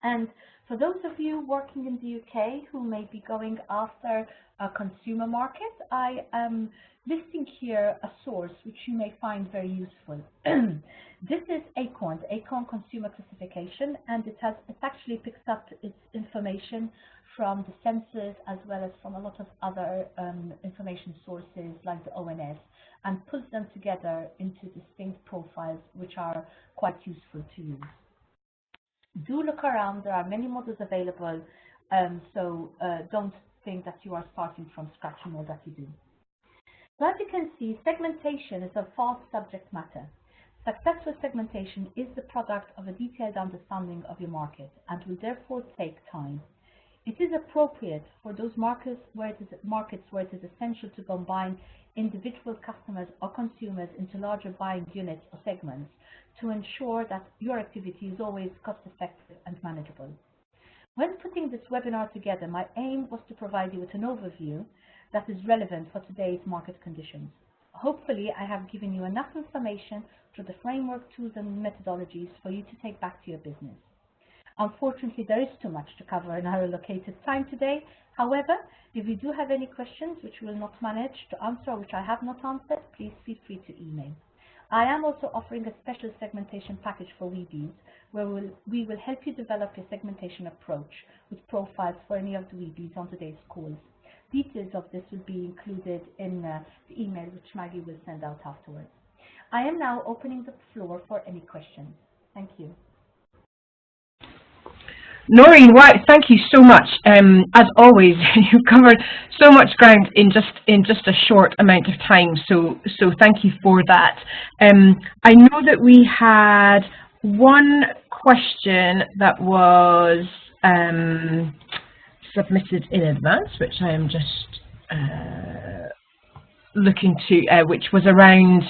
Speaker 2: And for those of you working in the UK who may be going after a consumer market, I am listing here a source which you may find very useful. This is Acorn, the Acorn Consumer Classification, and it actually picks up its information from the census as well as from a lot of other information sources like the ONS, and pulls them together into distinct profiles which are quite useful to use. Do look around, there are many models available, so don't think that you are starting from scratch in all that you do. So as you can see, segmentation is a vast subject matter. Successful segmentation is the product of a detailed understanding of your market and will therefore take time. It is appropriate for those markets where it is essential to combine individual customers or consumers into larger buying units or segments to ensure that your activity is always cost-effective and manageable. When putting this webinar together, my aim was to provide you with an overview that is relevant for today's market conditions. Hopefully, I have given you enough information through the framework, tools, and methodologies for you to take back to your business. Unfortunately, there is too much to cover in our allocated time today. However, if you do have any questions which we will not manage to answer or which I have not answered, please feel free to email. I am also offering a special segmentation package for Weebies, where we will help you develop your segmentation approach with profiles for any of the Weebies on today's calls. Details of this will be included in the email which Maggie will send out afterwards. I am now opening the floor for any questions. Thank you.
Speaker 1: Noreen, wow, thank you so much. As always, you've covered so much ground in just a short amount of time. So thank you for that. I know that we had one question that was submitted in advance, which I am just looking to, which was around.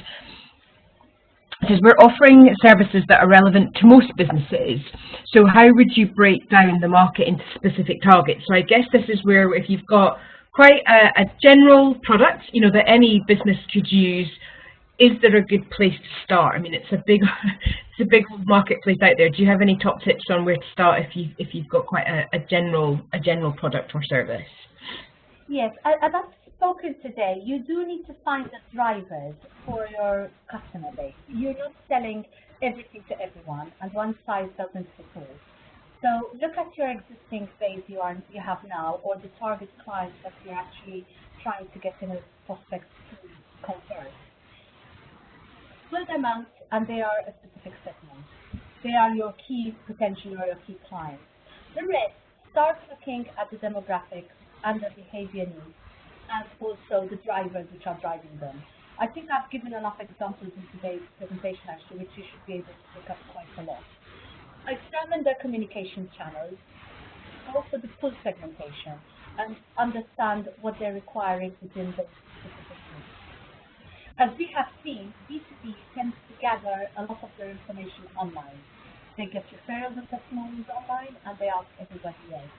Speaker 1: It says we're offering services that are relevant to most businesses. So how would you break down the market into specific targets? So I guess this is where if you've got quite a general product, you know, that any business could use, is there a good place to start? I mean, it's a big marketplace out there. Do you have any top tips on where to start if you've got quite a general product or service?
Speaker 2: Yes, as I've spoken today, you do need to find the drivers for your customer base. You're not selling everything to everyone, and one size doesn't fit all. So look at your existing base you have now, or the target clients that you're actually trying to get in a prospect to convert. Pull them out, and they are a specific segment. They are your key potential or your key clients. The rest, start looking at the demographics and the behavior needs, and also the drivers which are driving them. I think I've given enough examples in today's presentation, actually, which you should be able to pick up quite a lot. Examine their communication channels, also the pull segmentation, and understand what they're requiring within those specific needs. As we have seen, B2B tends to gather a lot of their information online. They get referrals and testimonials online, and they ask everybody else.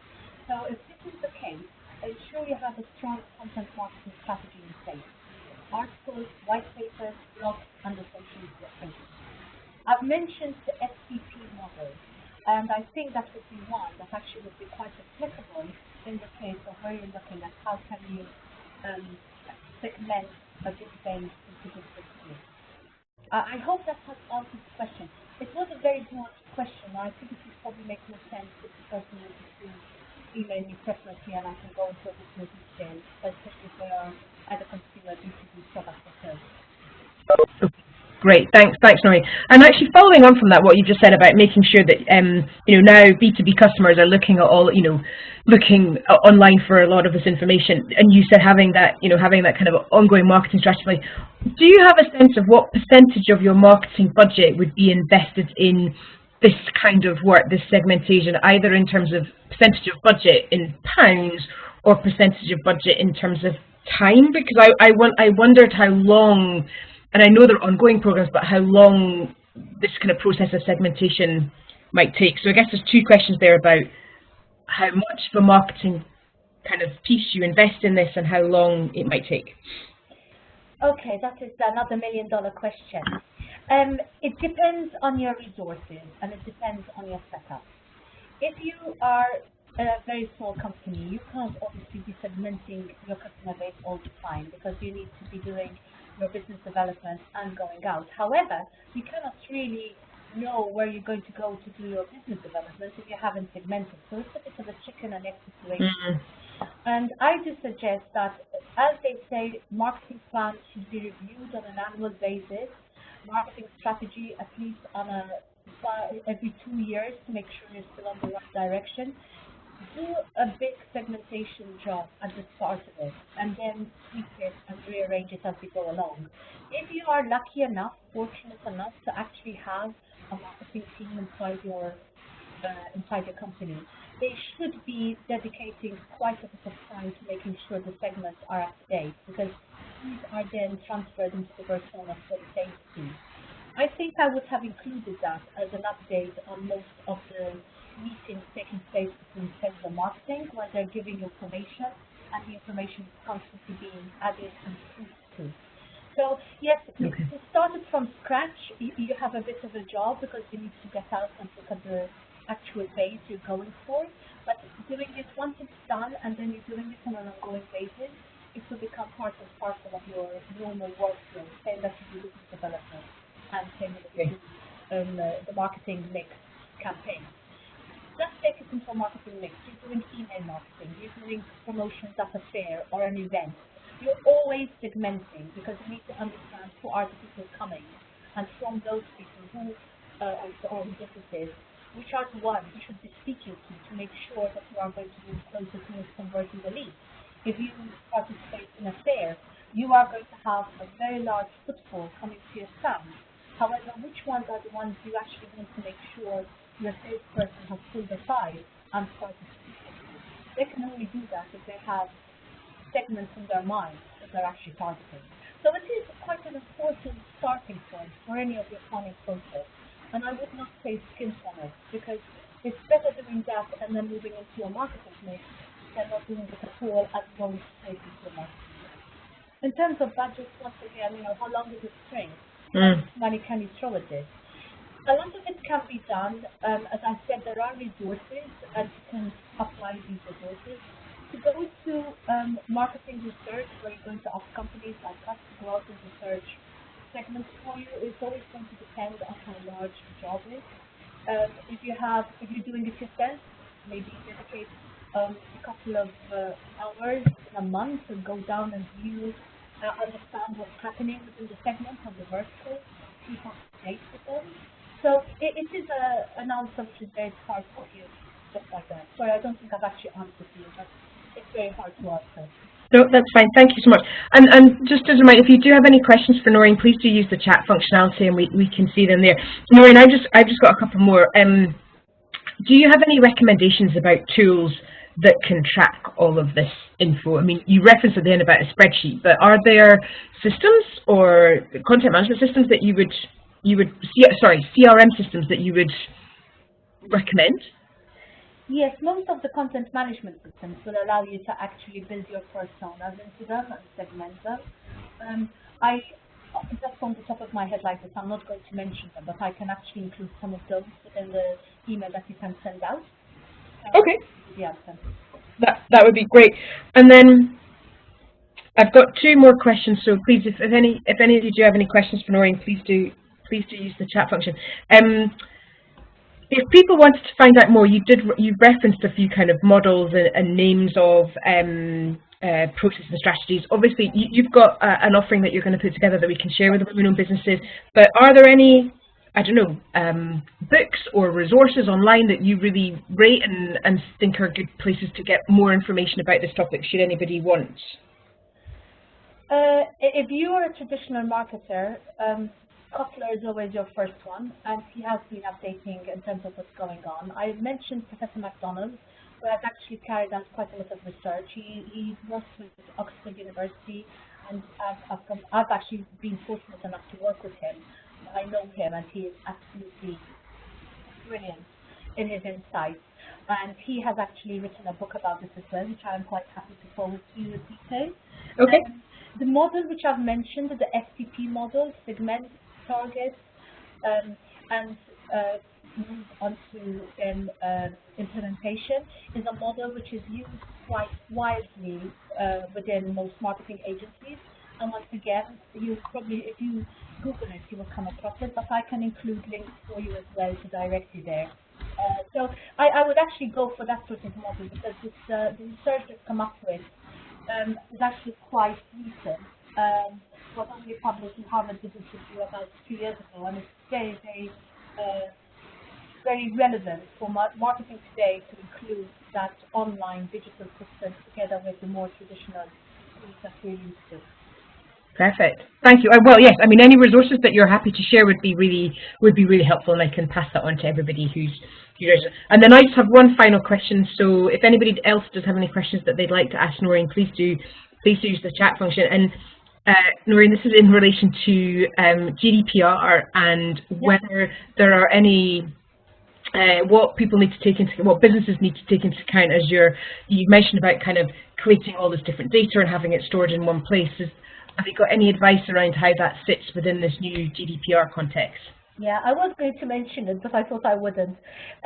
Speaker 2: So if this is the case, ensure you have a strong content marketing strategy in place. Articles, white papers, blogs, and the social media pages. I've mentioned the SCP model, and I think that would be one that actually would be quite applicable in the case of where you're looking at how can you segment a good base into different groups. I hope that has answered the question. It was a very broad question. I think it would probably make more sense if the person wanted to email me separately, and I can go into a bit more detail, especially if they are either consumer B2B product or service.
Speaker 1: Great, thanks, Noreen. And actually, following on from that, what you just said about making sure that you know, now B2B customers are looking at all, you know, looking online for a lot of this information, and you said having that kind of ongoing marketing strategy. Do you have a sense of what percentage of your marketing budget would be invested in this kind of work, this segmentation, either in terms of percentage of budget in pounds or percentage of budget in terms of time? Because I wondered how long, and I know they're ongoing programs, but how long this kind of process of segmentation might take. So I guess there's two questions there about how much of a marketing kind of piece you invest in this and how long it might take.
Speaker 2: Okay, that is another million-dollar question. It depends on your resources and it depends on your setup. If you are a very small company, you can't obviously be segmenting your customer base all the time because you need to be doing your business development and going out. However, you cannot really know where you're going to go to do your business development if you haven't segmented. So it's a bit of a chicken and egg situation.
Speaker 1: Mm.
Speaker 2: And I do suggest that, as they say, marketing plans should be reviewed on an annual basis, marketing strategy at least on every 2 years to make sure you're still on the right direction. Do a big segmentation job at the start of it, and then tweak it and rearrange it as we go along. If you are lucky enough, fortunate enough to actually have a marketing team inside your company, they should be dedicating quite a bit of time to making sure the segments are up to date, because these are then transferred into the persona for the sales team. I think I would have included that as an update on most of the meetings taking place between sales and marketing, where they're giving information and the information is constantly being added and improved to. So yes,
Speaker 1: Okay.
Speaker 2: to start it from scratch, you have a bit of a job because you need to get out and look at the actual base you're going for. But doing it once it's done and then you're doing it on an ongoing basis, it will become part and parcel of your normal workflow, same that you do business development and same that you do the marketing mix campaign. Just take it into a marketing mix. You're doing email marketing, you're doing promotions at a fair or an event. You're always segmenting because you need to understand who are the people coming, and from those people who or businesses, which are the ones you should be speaking to make sure that you are going to move closer towards converting the lead. If you participate in a fair, you are going to have a very large footfall coming to your stand. However, which ones are the ones you actually want to make sure your salesperson has pulled aside and started speaking to? They can only do that if they have segments in their mind that they're actually targeting. So it is quite an important starting point for any of your planning process. And I would not say skimp on it, because it's better doing that and then moving into a marketing mix than not doing it at all and going straight into a marketing mix. In terms of budget, once again, how long is it string? How much money can you throw at this? A lot of it can be done. As I said, there are resources, and you can apply these resources. To go to marketing research, where you're going to ask companies like us to go out and research segments for you, it's always going to depend on how large the job is. If you're doing it yourself, maybe dedicate a couple of hours in a month and go down and view, understand what's happening within the segment and the vertical, keep up to date with them. So it is an answer which is very hard for you, just like that. Sorry, I don't think I've actually answered you, but it's very hard to answer.
Speaker 1: No, that's fine. Thank you so much. And just as a reminder, if you do have any questions for Noreen, please do use the chat functionality, and we can see them there. Noreen, I've just got a couple more. Do you have any recommendations about tools that can track all of this info? I mean, you referenced at the end about a spreadsheet, but are there systems or content management systems that you would CRM systems that you would recommend?
Speaker 2: Yes, most of the content management systems will allow you to actually build your personas into them and segment them. I just on the top of my head like this, I'm not going to mention them, but I can actually include some of those within the email that you can send out.
Speaker 1: Okay.
Speaker 2: Yeah.
Speaker 1: That would be great. And then I've got two more questions, so please, if any of you do have any questions for Noreen, please do use the chat function. If people wanted to find out more, you referenced a few kind of models and names of processes and strategies. Obviously, you've got an offering that you're going to put together that we can share with the women-owned businesses. But are there any, I don't know, books or resources online that you really rate and think are good places to get more information about this topic, should anybody want?
Speaker 2: If you are a traditional marketer, Kotler is always your first one, and he has been updating in terms of what's going on. I mentioned Professor MacDonald, who has actually carried out quite a lot of research. He works with Oxford University, and I've actually been fortunate enough to work with him. I know him, and he is absolutely brilliant in his insights. And he has actually written a book about this as well, which I am quite happy to forward to you with details.
Speaker 1: Okay.
Speaker 2: The model which I've mentioned, the STP model, segment, target, and move on to implementation, is a model which is used quite widely within most marketing agencies. And once again, you probably, if you Google it, you will come across it, but I can include links for you as well to direct you there. So I would actually go for that sort of model, because it's, the research that's come up with is actually quite recent. It was only published in Harvard Business Review about 2 years ago, and it's very, very relevant for marketing today to include that online digital footprint together with the more traditional tools that we're used to.
Speaker 1: Perfect. Thank you. Well, yes. I mean, any resources that you're happy to share would be really helpful, and I can pass that on to everybody who's registered. And then I just have one final question. So, if anybody else does have any questions that they'd like to ask Noreen, please do use the chat function. And Noreen, this is in relation to GDPR and whether there are any what people need to take into, what businesses need to take into account as you mentioned about kind of creating all this different data and having it stored in one place. Have you got any advice around how that sits within this new GDPR context?
Speaker 2: Yeah, I was going to mention it, but I thought I wouldn't.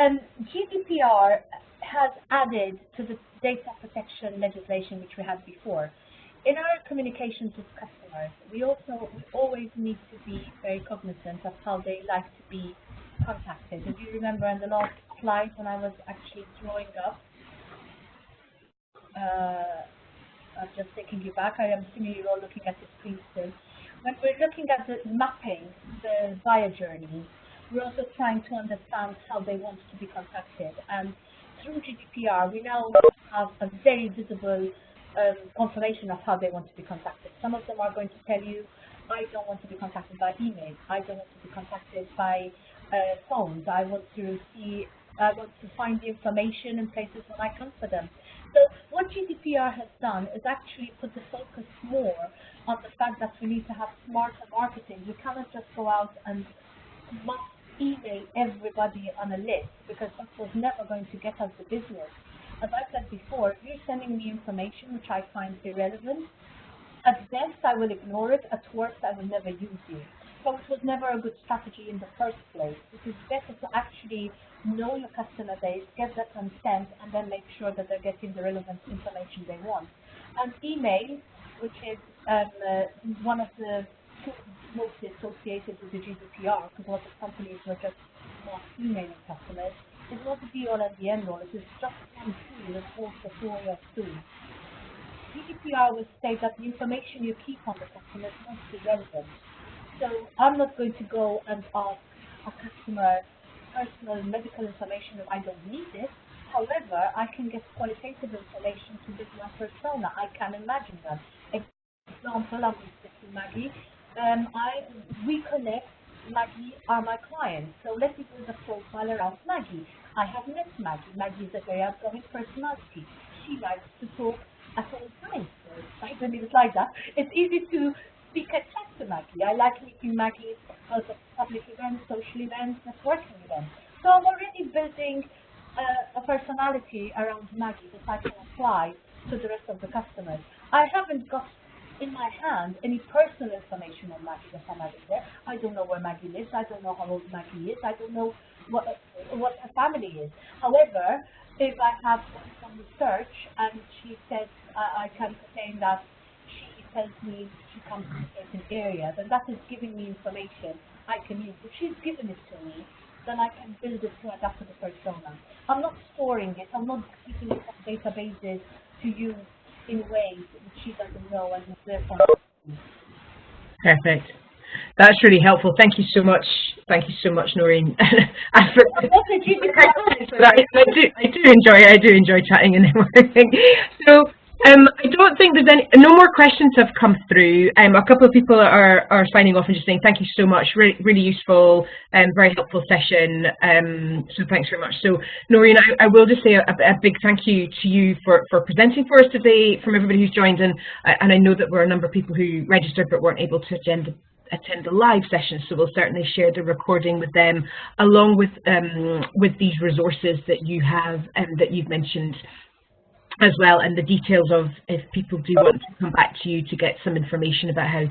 Speaker 2: GDPR has added to the data protection legislation which we had before. In our communications with customers, we always need to be very cognizant of how they like to be contacted. If you remember in the last slide when I was actually drawing up, I'm just taking you back. I am assuming you're all looking at the screen still. When we're looking at the mapping, the buyer journey, we're also trying to understand how they want to be contacted. And through GDPR, we now have a very visible confirmation of how they want to be contacted. Some of them are going to tell you, I don't want to be contacted by email. I don't want to be contacted by phones. I want to find the information in places when I come for them. So what GDPR has done is actually put the focus more on the fact that we need to have smarter marketing. We cannot just go out and must email everybody on a list, because that was never going to get us the business. As I said before, if you're sending me information which I find irrelevant, at best I will ignore it, at worst I will never use you. So it was never a good strategy in the first place. It is better to actually know your customer base, get their consent, and then make sure that they're getting the relevant information they want. And email, which is one of the tools mostly associated with the GDPR, because a lot of companies were just not emailing customers, is not the be-all and the end-all. It is just one tool that holds the story of tools. GDPR will state that the information you keep on the customer is not irrelevant. So I'm not going to go and ask a customer personal medical information if I don't need it. However, I can get qualitative information to build my persona. I can imagine them. Example, I'm going to stick to Maggie. WEConnect Maggie are my clients. So let me build a profile around Maggie. I have met Maggie. Maggie is a very outgoing personality. She likes to talk at all times. When it's like that, it's easy to speak and chat to Maggie. I like meeting Maggie out of public events, social events, networking events. So I'm already building a personality around Maggie that I can apply to the rest of the customers. I haven't got in my hand any personal information on Maggie that I'm adding there. I don't know where Maggie lives. I don't know how old Maggie is. I don't know what her family is. However, if I have done some research and she says I can claim that she tells me she comes from a certain area, then that is giving me information I can use. If she's given it to me, then I can build it to adapt to the persona. I'm not storing it. I'm not keeping it on databases to use in ways that she doesn't know and therefore.
Speaker 1: Perfect. That's really helpful. Thank you so much. Thank you so much, Noreen. I do enjoy chatting and networking. So I don't think there's no more questions have come through. A couple of people are signing off and just saying thank you so much. Really useful, very helpful session. So thanks very much. So Noreen, I will just say a big thank you to you for presenting for us today, from everybody who's joined, and I know that there were a number of people who registered but weren't able to attend the live session, so we'll certainly share the recording with them, along with these resources that you have that you've mentioned as well, and the details of if people do want to come back to you to get some information about how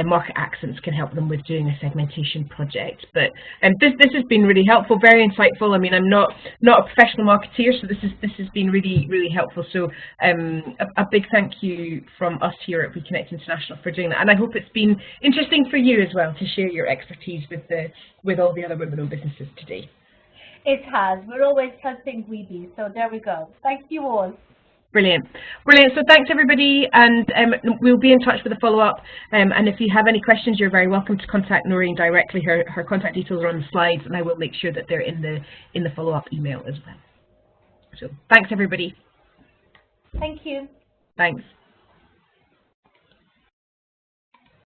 Speaker 1: market accents can help them with doing a segmentation project. But this has been really helpful, very insightful. I mean, I'm not a professional marketeer, so this has been really helpful. So a big thank you from us here at WEConnect International for doing that, and I hope it's been interesting for you as well to share your expertise with all the other women-owned businesses today.
Speaker 2: It has. We're always helping WeBe, so there we go. Thank you all.
Speaker 1: Brilliant. So thanks everybody, and we'll be in touch with a follow-up. And if you have any questions, you're very welcome to contact Noreen directly. Her contact details are on the slides, and I will make sure that they're in the follow-up email as well. So thanks everybody.
Speaker 2: Thank you.
Speaker 1: Thanks.